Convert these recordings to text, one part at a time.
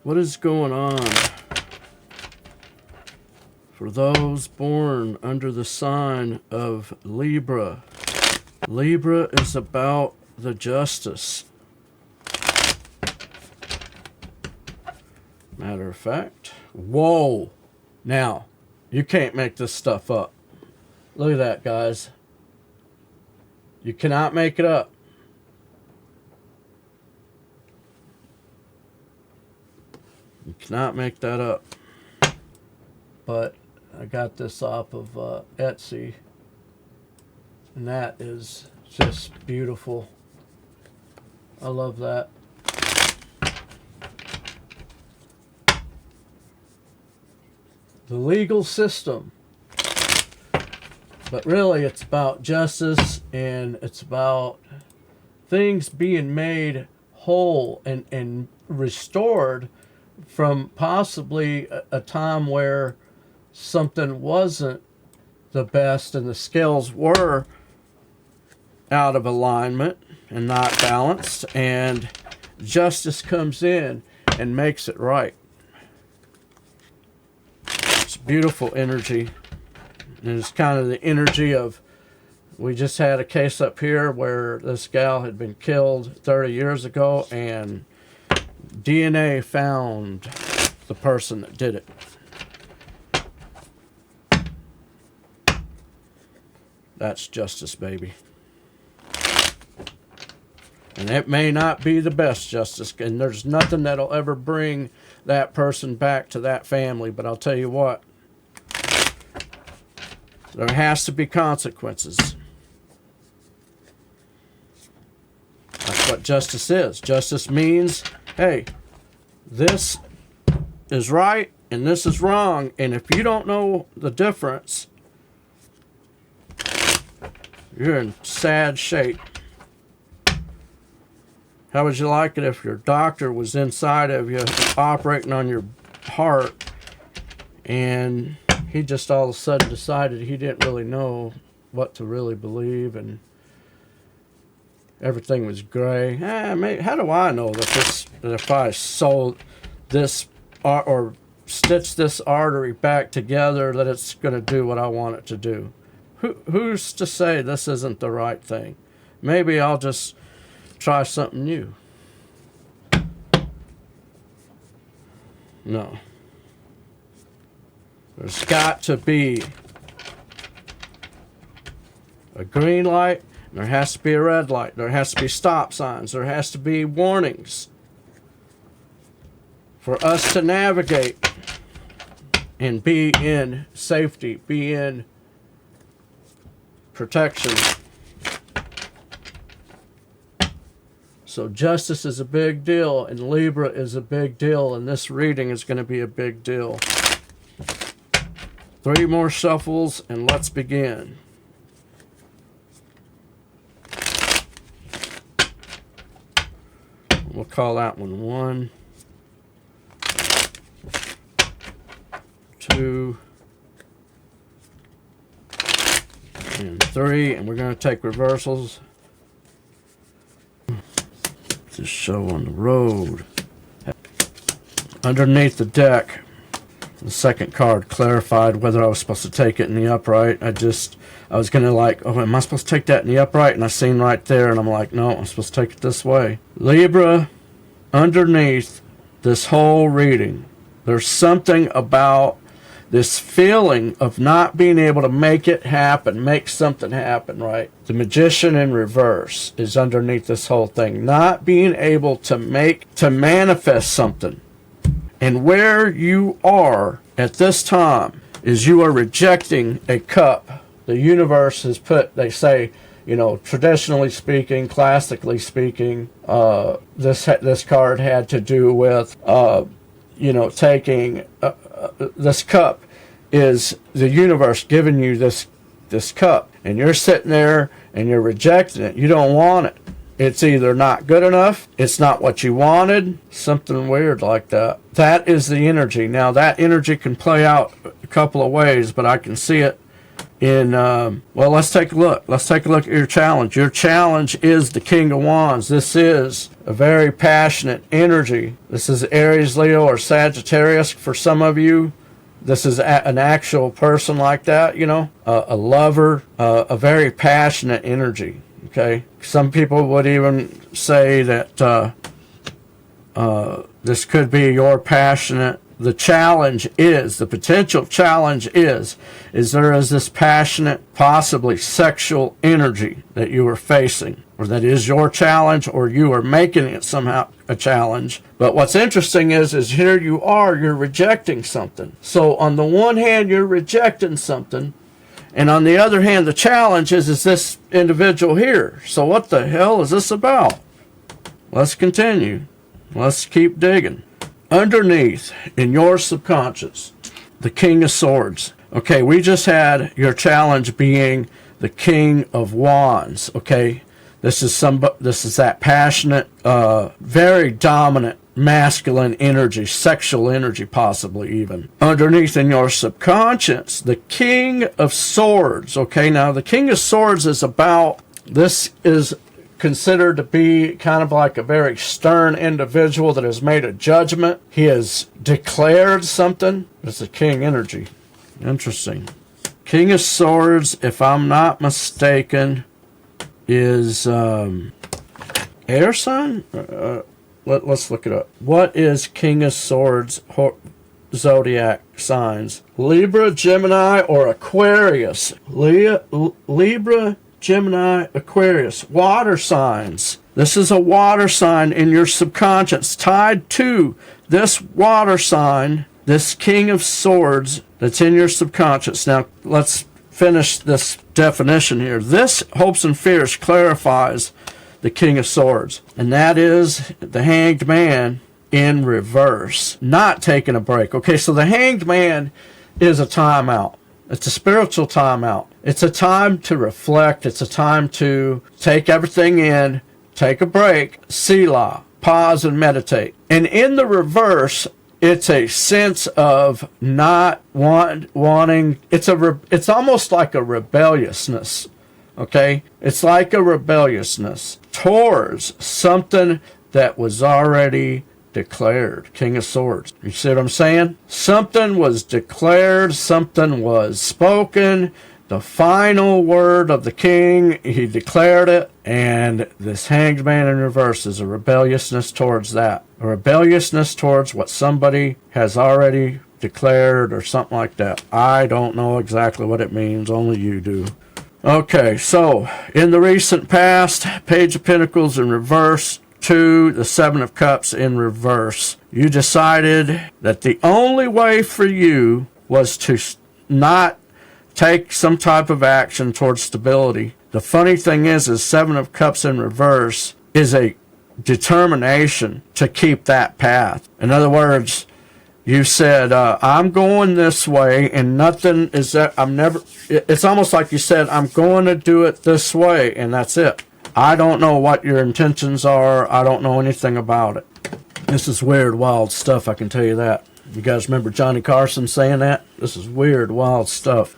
What is going on for those born under the sign of Libra? Libra is about the justice. Matter of fact, whoa. Now, you can't make this stuff up. Look at that, guys. You cannot make it up. You cannot make that up. But I got this off of Etsy. And that is just beautiful. I love that. The legal system. But really it's about justice, and it's about things being made whole and restored from possibly a time where something wasn't the best and the scales were out of alignment and not balanced, and justice comes in and makes it right. It's beautiful energy. And it's kind of the energy of, we just had a case up here where this gal had been killed 30 years ago, and DNA found the person that did it. That's justice, baby. And it may not be the best justice, and there's nothing that'll ever bring that person back to that family, but I'll tell you what, there has to be consequences. That's what justice is. Justice means, hey, this is right and this is wrong, and if you don't know the difference, you're in sad shape. How would you like it if your doctor was inside of you operating on your heart, and he just all of a sudden decided he didn't really know what to really believe, and everything was gray? How do I know that if I sew this or stitch this artery back together, that it's going to do what I want it to do? Who's to say this isn't the right thing? Maybe I'll just try something new. No. There's got to be a green light, and there has to be a red light. There has to be stop signs. There has to be warnings for us to navigate and be in safety, be in protection. So justice is a big deal, and Libra is a big deal, and this reading is going to be a big deal. 3 more shuffles, and let's begin. We'll call that one 1, 2, and 3, and we're going to take reversals. Just show on the road. Underneath the deck, the second card clarified whether I was supposed to take it in the upright. I was going to like, oh, am I supposed to take that in the upright? And I seen right there, and I'm like, no, I'm supposed to take it this way. Libra, underneath this whole reading, there's something about this feeling of not being able to make it happen, make something happen, right? The Magician in reverse is underneath this whole thing. Not being able to manifest something. And where you are at this time is you are rejecting a cup. The universe has put, they say, you know, traditionally speaking, classically speaking, this card had to do with, you know, taking this cup is the universe giving you this cup, and you're sitting there and you're rejecting it. You don't want it. It's either not good enough, it's not what you wanted, something weird like that. That is the energy. Now that energy can play out a couple of ways, but I can see it in, well, let's take a look. Let's take a look at your challenge. Your challenge is the King of Wands. This is a very passionate energy. This is Aries, Leo, or Sagittarius for some of you. This is an actual person like that, you know, a lover, a very passionate energy, okay? Some people would even say that this could be your passionate. The challenge is, the potential challenge is there is this passionate, possibly sexual energy that you are facing, or that is your challenge, or you are making it somehow a challenge. But what's interesting is here you're rejecting something. So on the one hand, you're rejecting something, and on the other hand, the challenge is this individual here. So what the hell is this about? Let's continue. Let's keep digging. Underneath, in your subconscious, the King of Swords. Okay, we just had your challenge being the King of Wands. Okay, this is that passionate, very dominant, masculine energy, sexual energy, possibly even. Underneath in your subconscious, the King of Swords. Okay, now the King of Swords is about, this is considered to be kind of like a very stern individual that has made a judgment. He has declared something. It's a king energy. Interesting. King of Swords, if I'm not mistaken, is air sign? Let's look it up. What is King of Swords zodiac signs? Libra, Gemini, or Aquarius? Libra, Gemini, Aquarius, water signs. This is a water sign in your subconscious tied to this water sign, this King of Swords that's in your subconscious. Now, let's finish this definition here. This Hopes and Fears clarifies the King of Swords, and that is the Hanged Man in reverse, not taking a break. Okay, so the Hanged Man is a timeout. It's a spiritual timeout. It's a time to reflect. It's a time to take everything in, take a break, Selah, pause and meditate. And in the reverse, it's a sense of not wanting. It's almost like a rebelliousness. Okay? It's like a rebelliousness towards something that was already declared. King of Swords. You see what I'm saying? Something was declared, something was spoken, the final word of the king, he declared it, and this Hanged Man in reverse is a rebelliousness towards that. A rebelliousness towards what somebody has already declared or something like that. I don't know exactly what it means, only you do. Okay, so in the recent past, Page of Pentacles in reverse, to the Seven of Cups in reverse. You decided that the only way for you was to not take some type of action towards stability. The funny thing is Seven of Cups in reverse is a determination to keep that path. In other words, you said, I'm going this way, and nothing is that, it's almost like you said, I'm going to do it this way, and that's it. I don't know what your intentions are. I don't know anything about it. This is weird, wild stuff, I can tell you that. You guys remember Johnny Carson saying that? This is weird, wild stuff.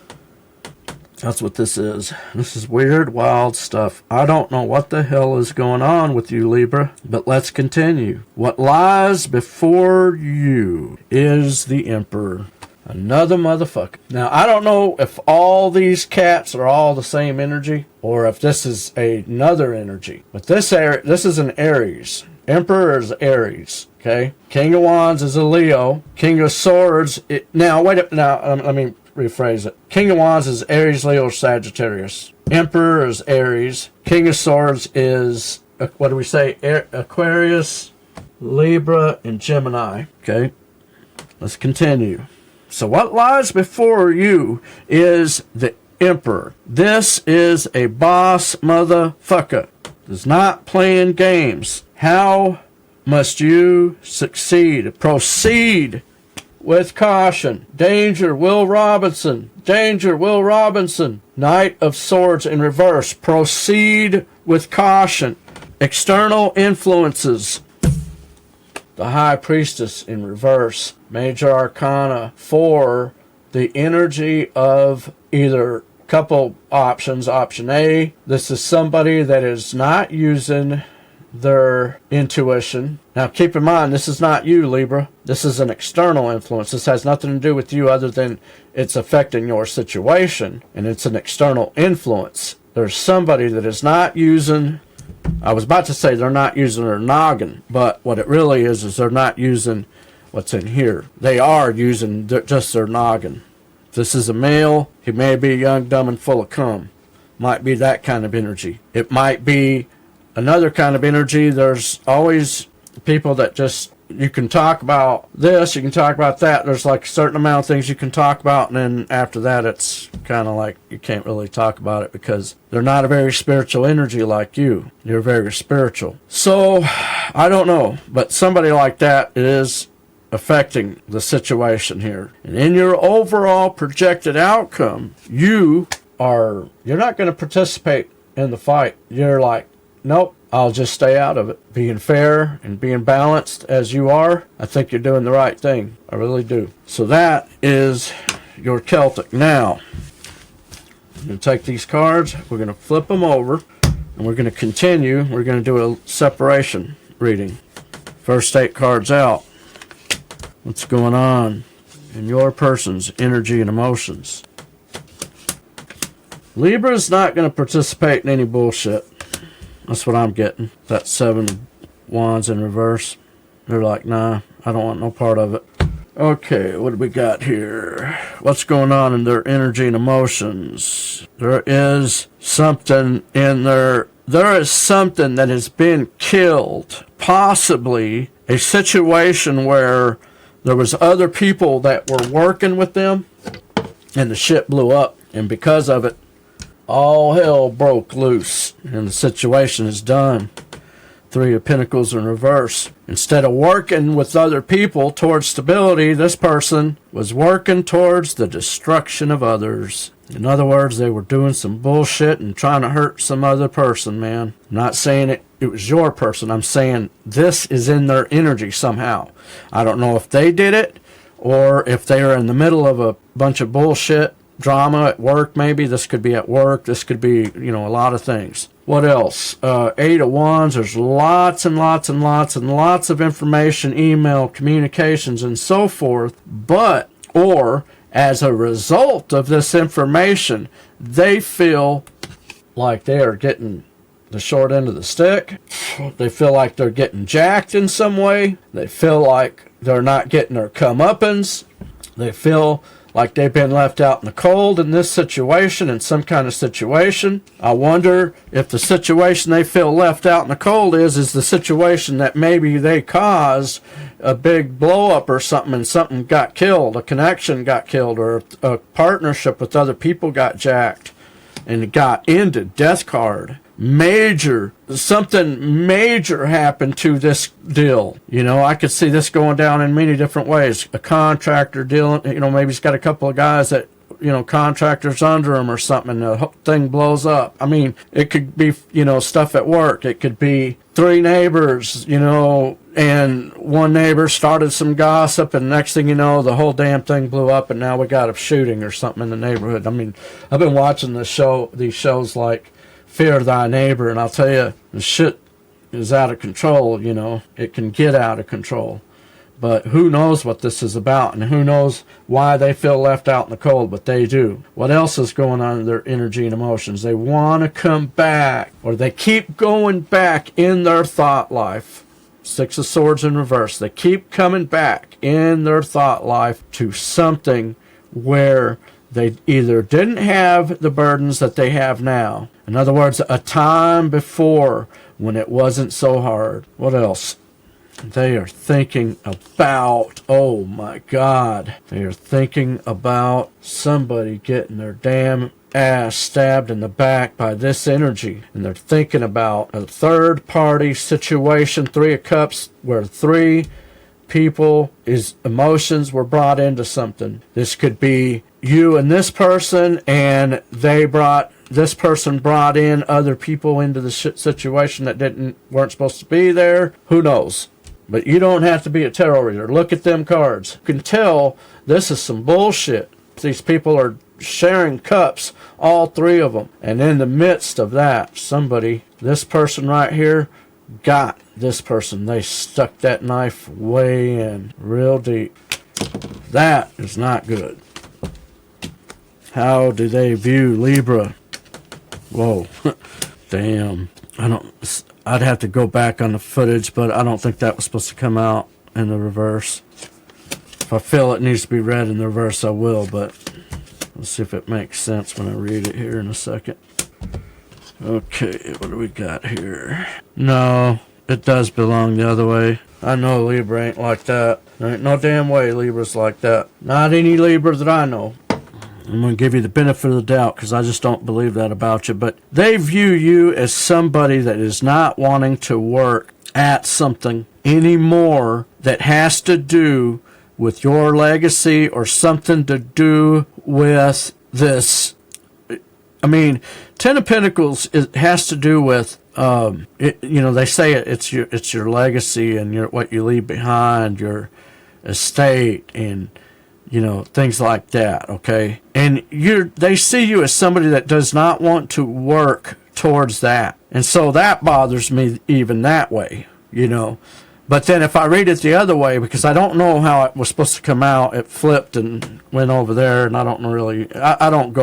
That's what this is. This is weird, wild stuff. I don't know what the hell is going on with you, Libra, but let's continue. What lies before you is the Emperor. Another motherfucker. Now, I don't know if all these cats are all the same energy or if this is another energy. But this is an Aries. Emperor is Aries. Okay? King of Wands is a Leo. King of Swords. Let me rephrase it. King of Wands is Aries, Leo, Sagittarius. Emperor is Aries. King of Swords is, what do we say? Aquarius, Libra, and Gemini. Okay? Let's continue. So what lies before you is the Emperor. This is a boss motherfucker. Is not playing games. How must you succeed? Proceed with caution. Danger, Will Robinson. Danger, Will Robinson. Knight of Swords in reverse. Proceed with caution. External influences. The High Priestess in reverse. Major Arcana 4, the energy of either couple options. Option A, this is somebody that is not using their intuition. Now keep in mind, this is not you, Libra. This is an external influence. This has nothing to do with you other than it's affecting your situation, and it's an external influence. There's somebody that is not using, I was about to say they're not using their noggin, but what it really is they're not using what's in here. They are using just their noggin. If this is a male, he may be young, dumb, and full of cum. Might be that kind of energy. It might be another kind of energy. There's always people that just, you can talk about this, you can talk about that. There's like a certain amount of things you can talk about, and then after that it's kind of like you can't really talk about it because they're not a very spiritual energy like you. You're very spiritual. So I don't know, but somebody like that is affecting the situation here. And in your overall projected outcome, you're not going to participate in the fight. You're like, nope, I'll just stay out of it. Being fair and being balanced as you are, I think you're doing the right thing. I really do. So that is your Celtic. Now, I'm going to take these cards, we're going to flip them over, and we're going to continue. We're going to do a separation reading. First 8 cards out. What's going on in your person's energy and emotions? Libra's not going to participate in any bullshit. That's what I'm getting. That 7 wands in reverse. They're like, nah, I don't want no part of it. Okay, what do we got here? What's going on in their energy and emotions? There is something in there. There is something that has been killed. Possibly a situation where there was other people that were working with them and the shit blew up. And because of it, all hell broke loose and the situation is done. 3 of Pentacles in reverse. Instead of working with other people towards stability, this person was working towards the destruction of others. In other words, they were doing some bullshit and trying to hurt some other person, man. I'm not saying it was your person. I'm saying this is in their energy somehow. I don't know if they did it or if they are in the middle of a bunch of bullshit drama at work. Maybe this could be at work. This could be, a lot of things. What else? 8 of Wands. There's lots and lots and lots and lots of information, email, communications, and so forth. Or as a result of this information, they feel like they are getting the short end of the stick. They feel like they're getting jacked in some way. They feel like they're not getting their comeuppance. They feel like they've been left out in the cold in this situation, in some kind of situation. I wonder if the situation they feel left out in the cold is the situation that maybe they caused a big blow up or something and something got killed, a connection got killed, or a partnership with other people got jacked and it got ended. Death card. Something major happened to this deal. I could see this going down in many different ways. A contractor dealing, maybe he's got a couple of guys that, contractors under him or something, and the thing blows up. I mean, it could be, stuff at work. It could be 3 neighbors, and one neighbor started some gossip, and next thing you know, the whole damn thing blew up, and now we got a shooting or something in the neighborhood. I mean, I've been watching these shows like Fear Thy Neighbor, and I'll tell you, the shit is out of control. It can get out of control. But who knows what this is about, and who knows why they feel left out in the cold, but they do. What else is going on in their energy and emotions? They want to come back, or they keep going back in their thought life. 6 of Swords in reverse. They keep coming back in their thought life to something where they either didn't have the burdens that they have now. In other words, a time before when it wasn't so hard. What else? They are thinking about, oh my God, they are thinking about somebody getting their damn ass stabbed in the back by this energy. And they're thinking about a third party situation, 3 of Cups, where 3 people, his emotions were brought into something. This could be you and this person, and this person brought in other people into the situation that weren't supposed to be there. Who knows? But you don't have to be a tarot reader. Look at them cards. You can tell this is some bullshit. These people are sharing cups, all 3 of them. And in the midst of that, this person right here, got this person. They stuck that knife way in, real deep. That is not good. How do they view Libra? Whoa. Damn. I'd have to go back on the footage, but I don't think that was supposed to come out in the reverse. If I feel it needs to be read in the reverse, I will, but let's see if it makes sense when I read it here in a second. Okay, what do we got here? No, it does belong the other way. I know Libra ain't like that. There ain't no damn way Libra's like that. Not any Libra that I know. I'm going to give you the benefit of the doubt because I just don't believe that about you. But they view you as somebody that is not wanting to work at something anymore that has to do with your legacy or something to do with this. I mean, Ten of Pentacles, it has to do with, they say it's your legacy and what you leave behind, your estate, and things like that, okay? And they see you as somebody that does not want to work towards that. And so that bothers me even that way, But then if I read it the other way, because I don't know how it was supposed to come out, it flipped and went over there, and I don't really, I don't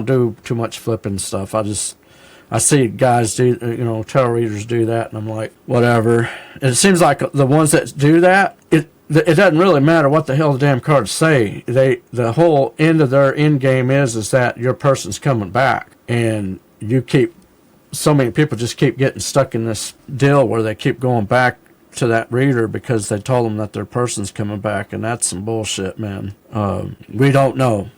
do too much flipping stuff. I see guys do, tarot readers do that, and I'm like, whatever. And it seems like the ones that do that, it doesn't really matter what the hell the damn cards say. The whole end of their end game is that your person's coming back, and so many people just keep getting stuck in this deal where they keep going back to that reader because they told them that their person's coming back, and that's some bullshit, man. We don't know.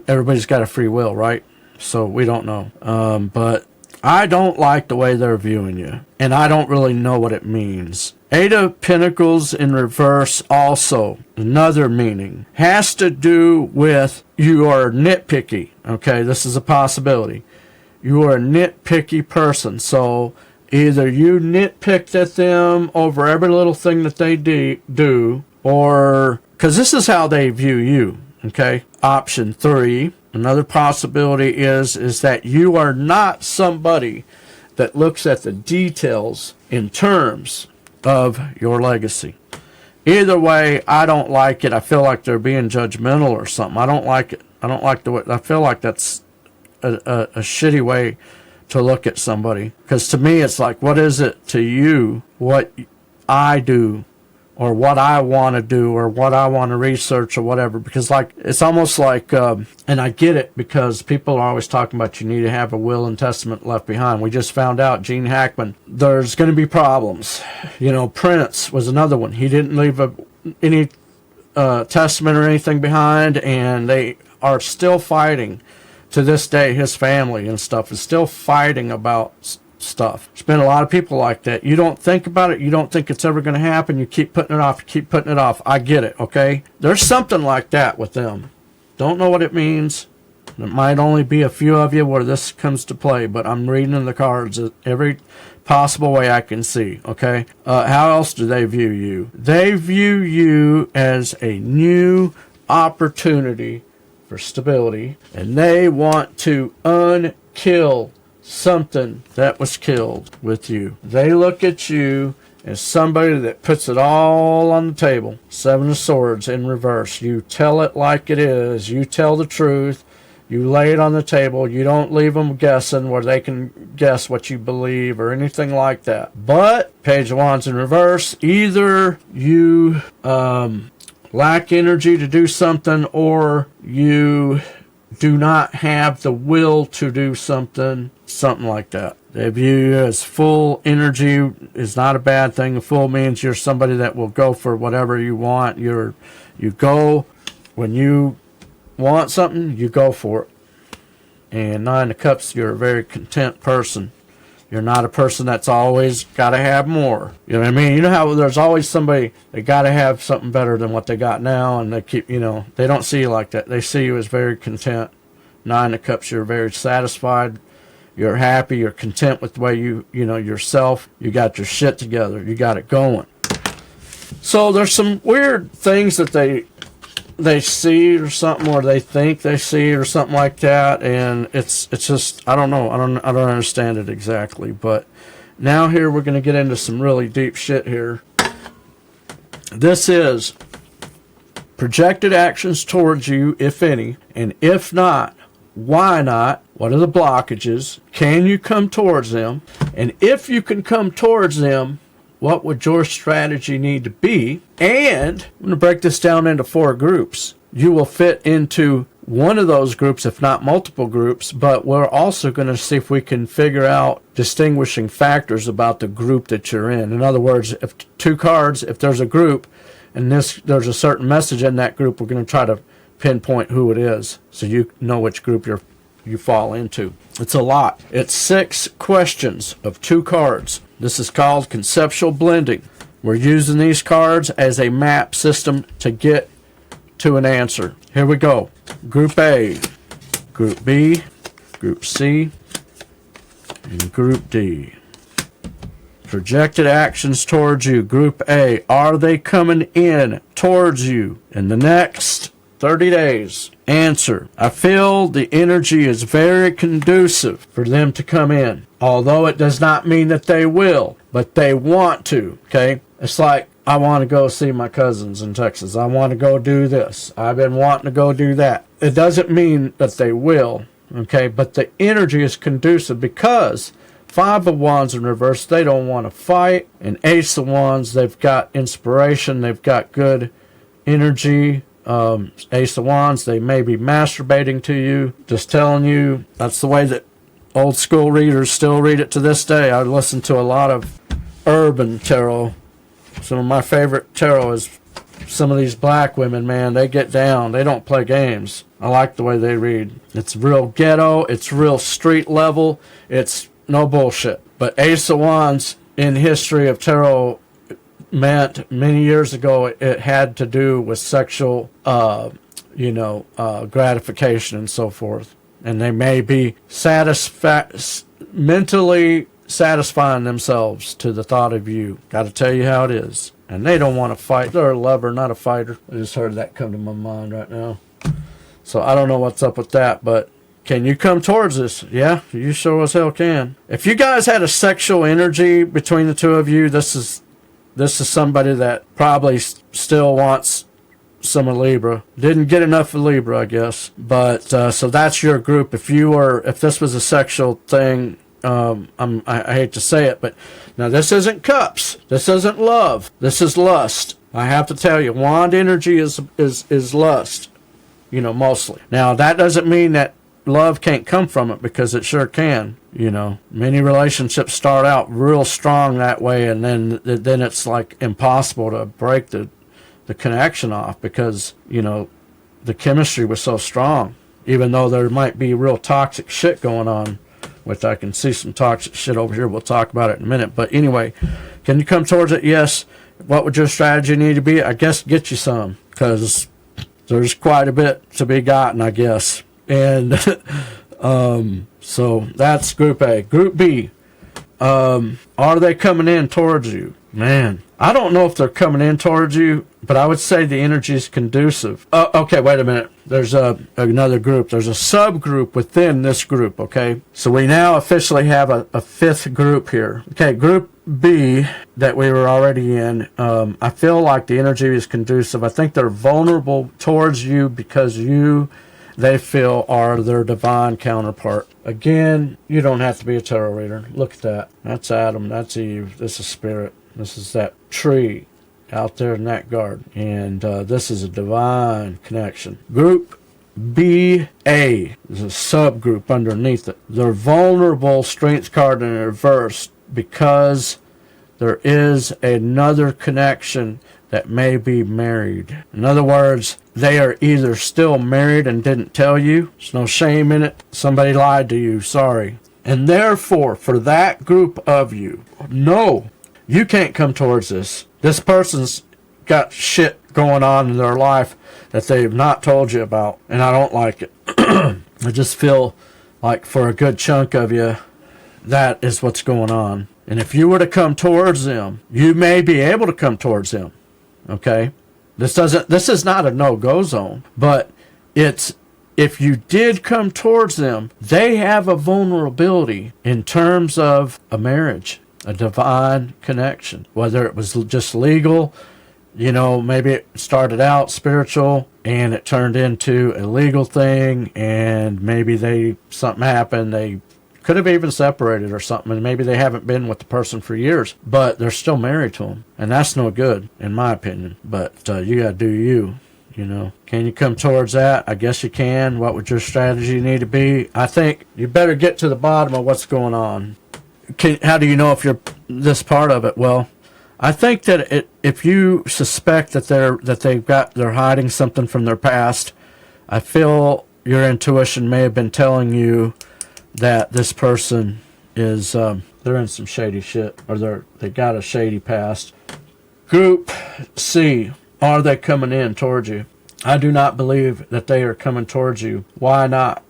Everybody's got a free will, right? So we don't know. But I don't like the way they're viewing you, and I don't really know what it means. Eight of Pentacles in reverse also, another meaning, has to do with you are nitpicky. Okay, this is a possibility. You are a nitpicky person, so either you nitpicked at them over every little thing that they do, or, because this is how they view you, okay? Option 3, another possibility is that you are not somebody that looks at the details in terms of your legacy. Either way, I don't like it. I feel like they're being judgmental or something. I don't like it. I don't like the way, I feel like that's a shitty way to look at somebody, because to me it's like, what is it to you what I do or what I want to do or what I want to research or whatever? Because it's almost like and I get it, because people are always talking about you need to have a will and testament left behind. We just found out, Gene Hackman, there's going to be problems. Prince was another one. He didn't leave any testament or anything behind, and they are still fighting to this day. His family and stuff is still fighting about stuff. There's been a lot of people like that. You don't think about it. You don't think it's ever going to happen. You keep putting it off. You keep putting it off. I get it, okay? There's something like that with them. Don't know what it means. There might only be a few of you where this comes to play, but I'm reading in the cards every possible way I can see, okay? How else do they view you? They view you as a new opportunity for stability, and they want to unkill something that was killed with you. They look at you as somebody that puts it all on the table. Seven of Swords in reverse. You tell it like it is. You tell the truth. You lay it on the table. You don't leave them guessing where they can guess what you believe or anything like that. But Page of Wands in reverse, either you lack energy to do something, or you do not have the will to do something like that. They view you as full. Energy is not a bad thing. Full means you're somebody that will go for whatever you want. You go when you want something, you go for it. And Nine of Cups, you're a very content person. You're not a person that's always got to have more. You know what I mean? You know how there's always somebody that got to have something better than what they got now, and they keep, they don't see you like that. They see you as very content. Nine of Cups, you're very satisfied. You're happy. You're content with the way yourself. You got your shit together. You got it going. So there's some weird things that they see or something, or they think they see or something like that, and it's just, I don't know. I don't understand it exactly, but Now here we're going to get into some really deep shit here. This is projected actions towards you, if any, and if not, why not? What are the blockages? Can you come towards them? And if you can come towards them, what would your strategy need to be? And I'm going to break this down into 4 groups. You will fit into one of those groups, if not multiple groups, but we're also going to see if we can figure out distinguishing factors about the group that you're in. In other words, if 2 cards, if there's a group and there's a certain message in that group, we're going to try to pinpoint who it is so you know which group you fall into. It's a lot. It's 6 questions of 2 cards. This is called conceptual blending. We're using these cards as a map system to get to an answer. Here we go. Group A, Group B, Group C, and Group D. Projected actions towards you. Group A, are they coming in towards you in the next 30 days? Answer, I feel the energy is very conducive for them to come in. Although it does not mean that they will, but they want to, okay? It's like, I want to go see my cousins in Texas. I want to go do this. I've been wanting to go do that. It doesn't mean that they will, okay? But the energy is conducive because 5 of Wands in reverse, they don't want to fight. And Ace of Wands, they've got inspiration. They've got good energy. Ace of Wands, they may be masturbating to you. Just telling you, that's the way that old school readers still read it to this day. I listen to a lot of urban tarot. Some of my favorite tarot is some of these black women, man. They get down. They don't play games. I like the way they read. It's real ghetto. It's real street level. It's no bullshit. But Ace of Wands in history of tarot meant many years ago it had to do with sexual, gratification and so forth. And they may be mentally satisfying themselves to the thought of you. Got to tell you how it is. And they don't want to fight. They're a lover, not a fighter. I just heard that come to my mind right now. So I don't know what's up with that, but can you come towards this? Yeah, you sure as hell can. If you guys had a sexual energy between the 2 of you, this is somebody that probably still wants some of Libra. Didn't get enough of Libra, I guess. But so that's your group. If this was a sexual thing, I hate to say it, but now this isn't cups. This isn't love. This is lust. I have to tell you, wand energy is lust, mostly. Now that doesn't mean that love can't come from it, because it sure can. Many relationships start out real strong that way, and then it's like impossible to break the connection off because the chemistry was so strong, even though there might be real toxic shit going on, which I can see some toxic shit over here. We'll talk about it in a minute. But anyway, can you come towards it? Yes. What would your strategy need to be? I guess get you some, because there's quite a bit to be gotten, I guess. And so that's Group A. Group B, are they coming in towards you? Man, I don't know if they're coming in towards you, but I would say the energy is conducive. Okay, wait a minute. There's another group. There's a subgroup within this group, okay? So we now officially have a 5th group here. Okay, Group B that we were already in, I feel like the energy is conducive. I think they're vulnerable towards you because they feel are their divine counterpart. Again, you don't have to be a tarot reader. Look at that. That's Adam. That's Eve. This is Spirit. This is that tree out there in that garden. And this is a divine connection. Group BA is a subgroup underneath it. They're vulnerable, strength card in reverse, because there is another connection that may be married. In other words, they are either still married and didn't tell you. There's no shame in it. Somebody lied to you. Sorry. And therefore, for that group of you, no, you can't come towards this. This person's got shit going on in their life that they've not told you about, and I don't like it. I just feel like for a good chunk of you, that is what's going on. And if you were to come towards them, you may be able to come towards them. Okay? This is not a no-go zone, but it's, if you did come towards them, they have a vulnerability in terms of a marriage. a divine connection. Whether it was just legal, maybe it started out spiritual and it turned into a legal thing, and maybe something happened, they could have even separated or something, and maybe they haven't been with the person for years, but they're still married to them, and that's no good, in my opinion. But you gotta do you. Can you come towards that? I guess you can. What would your strategy need to be? I think you better get to the bottom of what's going on. How do you know if you're this part of it? Well, I think that if you suspect that they're hiding something from their past, I feel your intuition may have been telling you that this person is they're in some shady shit, or they got a shady past. Group C. Are they coming in towards you? I do not believe that they are coming towards you. Why not?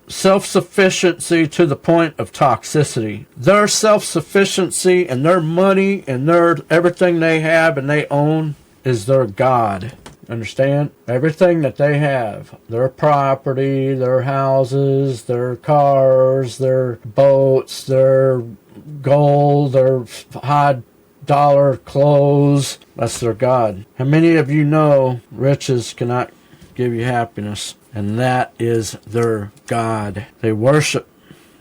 Self-sufficiency to the point of toxicity. Their self-sufficiency and their money and their everything they have and they own is their God. Understand? Everything that they have, their property, their houses, their cars, their boats, their gold, their high dollar clothes, that's their God. How many of you know riches cannot give you happiness? And that is their God. They worship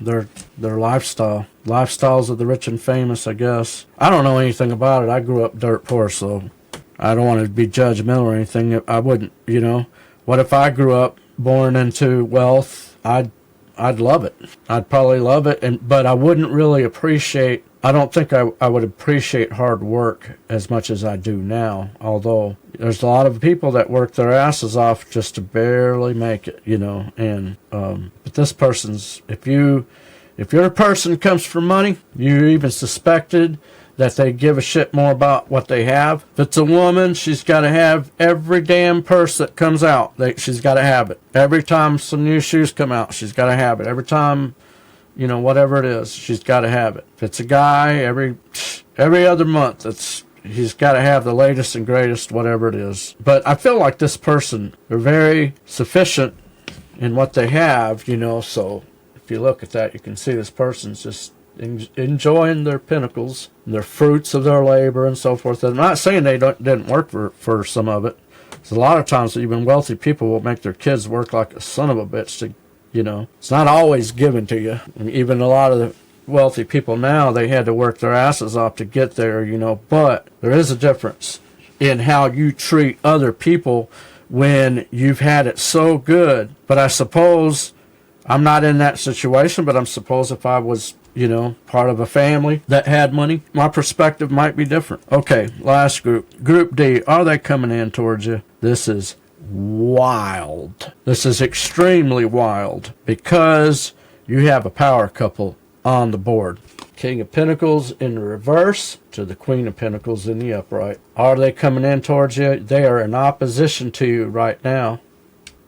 their lifestyle. Lifestyles of the rich and famous, I guess. I don't know anything about it. I grew up dirt poor, so I don't want to be judgmental or anything. I wouldn't, What if I grew up born into wealth? I'd love it. I'd probably love it, but I wouldn't really appreciate. I don't think I would appreciate hard work as much as I do now, although there's a lot of people that work their asses off just to barely make it, but this person's, if your person comes for money, you even suspected that they give a shit more about what they have. If it's a woman, she's got to have every damn purse that comes out. She's got to have it. Every time some new shoes come out, she's got to have it. Every time, whatever it is, she's got to have it. If it's a guy, every other month, he's got to have the latest and greatest, whatever it is. But I feel like this person, they're very sufficient in what they have, so if you look at that, you can see this person's just enjoying their pinnacles, their fruits of their labor and so forth. I'm not saying they didn't work for some of it. There's a lot of times that even wealthy people will make their kids work like a son of a bitch to, it's not always given to you. And even a lot of the wealthy people now, they had to work their asses off to get there, but there is a difference in how you treat other people when you've had it so good. But I suppose I'm not in that situation, but if I was, part of a family that had money, my perspective might be different. Okay, last group. Group D, are they coming in towards you? This is wild. This is extremely wild because you have a power couple on the board. King of Pentacles in the reverse to the Queen of Pentacles in the upright. Are they coming in towards you? They are in opposition to you right now.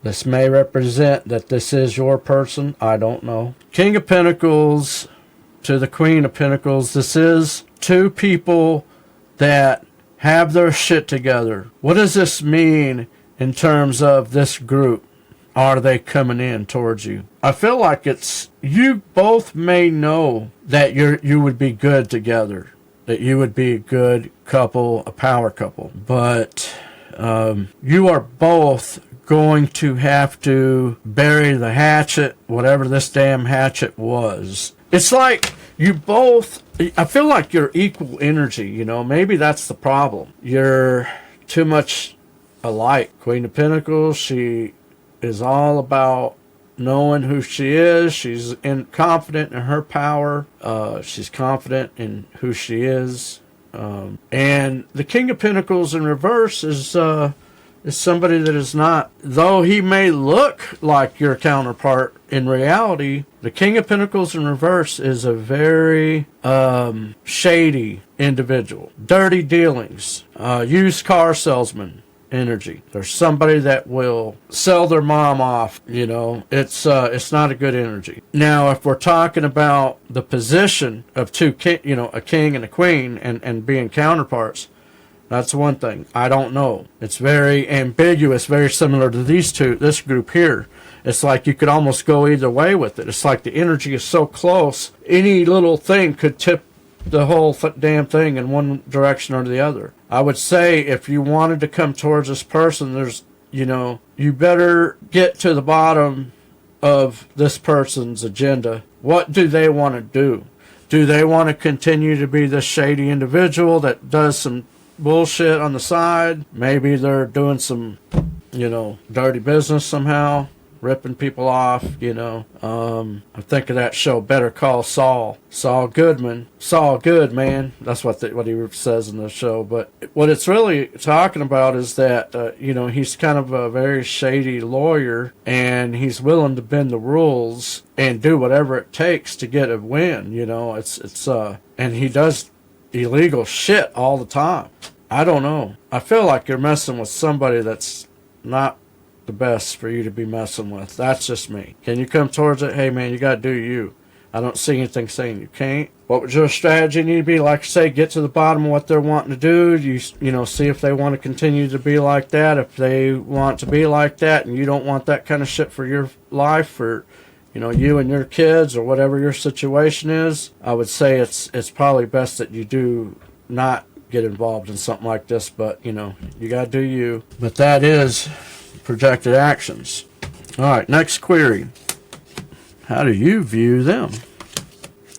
This may represent that this is your person. I don't know. King of Pentacles to the Queen of Pentacles. This is two people that have their shit together. What does this mean in terms of this group? Are they coming in towards you? I feel like you both may know that you would be good together, that you would be a good couple, a power couple, but you are both going to have to bury the hatchet, whatever this damn hatchet was. It's like you both, I feel like you're equal energy, maybe that's the problem. You're too much alike. Queen of Pentacles, she is all about knowing who she is. She's confident in her power. She's confident in who she is. And the King of Pentacles in reverse is somebody that is not, though he may look like your counterpart, in reality, the King of Pentacles in reverse is a very shady individual. Dirty dealings, used car salesman energy. There's somebody that will sell their mom off, it's not a good energy. Now, if we're talking about the position of a king and a queen and being counterparts, that's one thing. I don't know. It's very ambiguous, very similar to this group here. It's like you could almost go either way with it. It's like the energy is so close, any little thing could tip the whole damn thing in one direction or the other. I would say if you wanted to come towards this person, you better get to the bottom of this person's agenda. What do they want to do? Do they want to continue to be this shady individual that does some bullshit on the side? Maybe they're doing some, dirty business somehow, ripping people off, I think of that show, Better Call Saul. Saul Goodman. Saul Good, man. That's what he says in the show. But what it's really talking about is that, he's kind of a very shady lawyer, and he's willing to bend the rules and do whatever it takes to get a win, and he does illegal shit all the time. I don't know. I feel like you're messing with somebody that's not the best for you to be messing with. That's just me. Can you come towards it? Hey, man, you got to do you. I don't see anything saying you can't. What would your strategy need to be? Like I say, get to the bottom of what they're wanting to do. See if they want to continue to be like that. If they want to be like that and you don't want that kind of shit for your life, for you and your kids, or whatever your situation is, I would say it's probably best that you do not get involved in something like this. But you got to do you. But that is projected actions. All right, next query. How do you view them?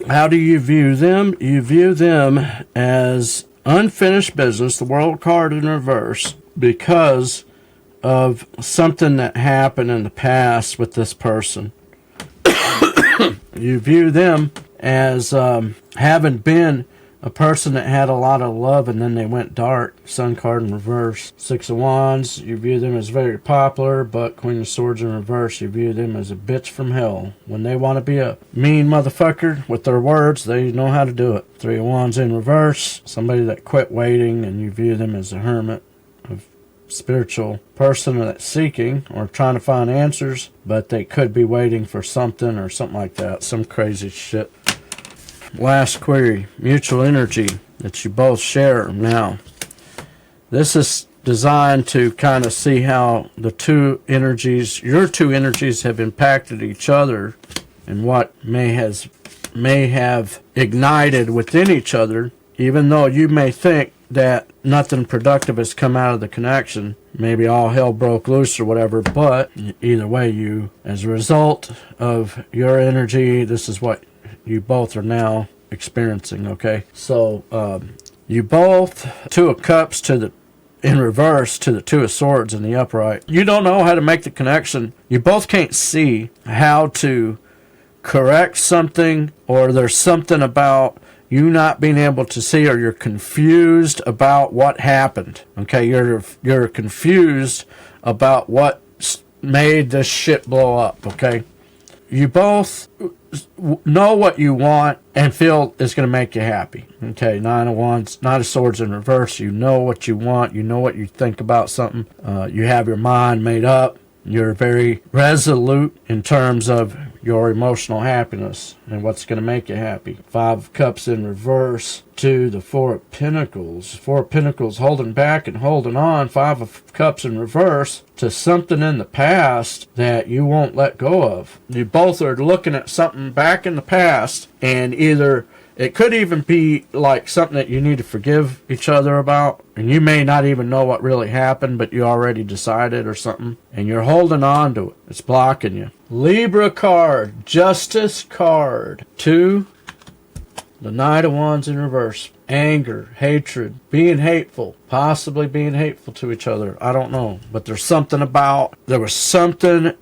How do you view them? You view them as unfinished business, the world card in reverse, because of something that happened in the past with this person. You view them as having been a person that had a lot of love and then they went dark. Sun card in reverse. Six of Wands, you view them as very popular, but Queen of Swords in reverse, you view them as a bitch from hell. When they want to be a mean motherfucker with their words, they know how to do it. Three of Wands in reverse, somebody that quit waiting, and you view them as a hermit, a spiritual person that's seeking or trying to find answers, but they could be waiting for something or something like that. Some crazy shit. Last query, mutual energy that you both share now. This is designed to kind of see how your two energies have impacted each other and what may have ignited within each other, even though you may think that nothing productive has come out of the connection. Maybe all hell broke loose or whatever, but either way, as a result of your energy, this is what you both are now experiencing, okay? So, you both, Two of Cups in reverse to the Two of Swords in the upright. You don't know how to make the connection. You both can't see how to correct something, or there's something about you not being able to see, or you're confused about what happened, okay? You're confused about what made this shit blow up, okay? You both know what you want and feel is going to make you happy. Okay, Nine of Wands, Nine of Swords in reverse. You know what you want. You know what you think about something. You have your mind made up. You're very resolute in terms of your emotional happiness and what's going to make you happy. Five of Cups in reverse to the Four of Pentacles. Four of Pentacles holding back and holding on. Five of Cups in reverse to something in the past that you won't let go of. You both are looking at something back in the past, and either it could even be like something that you need to forgive each other about, and you may not even know what really happened, but you already decided or something, and you're holding on to it. It's blocking you. Libra card, Justice card. Two, the Knight of Wands in reverse. Anger, hatred, being hateful, possibly being hateful to each other. I don't know, but there was something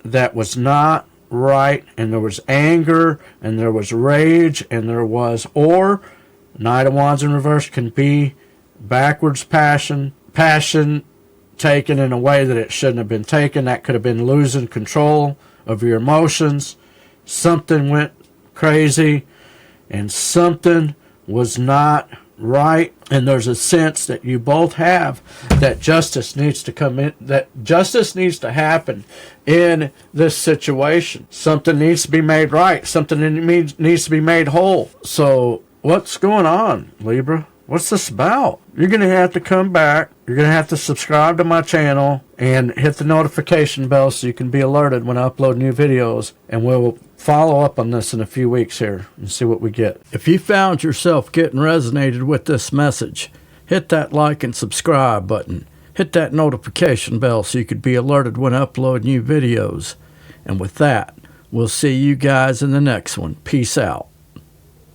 that was not right, and there was anger, and there was rage, and or Knight of Wands in reverse can be backwards passion taken in a way that it shouldn't have been taken. That could have been losing control of your emotions. Something went crazy, and something was not right, and there's a sense that you both have that justice needs to come in, that justice needs to happen in this situation. Something needs to be made right. Something needs to be made whole. So what's going on, Libra? What's this about? You're going to have to come back. You're going to have to subscribe to my channel and hit the notification bell so you can be alerted when I upload new videos. And we'll follow up on this in a few weeks here and see what we get. If you found yourself getting resonated with this message, hit that like and subscribe button. Hit that notification bell so you could be alerted when I upload new videos. And with that, we'll see you guys in the next one. Peace out.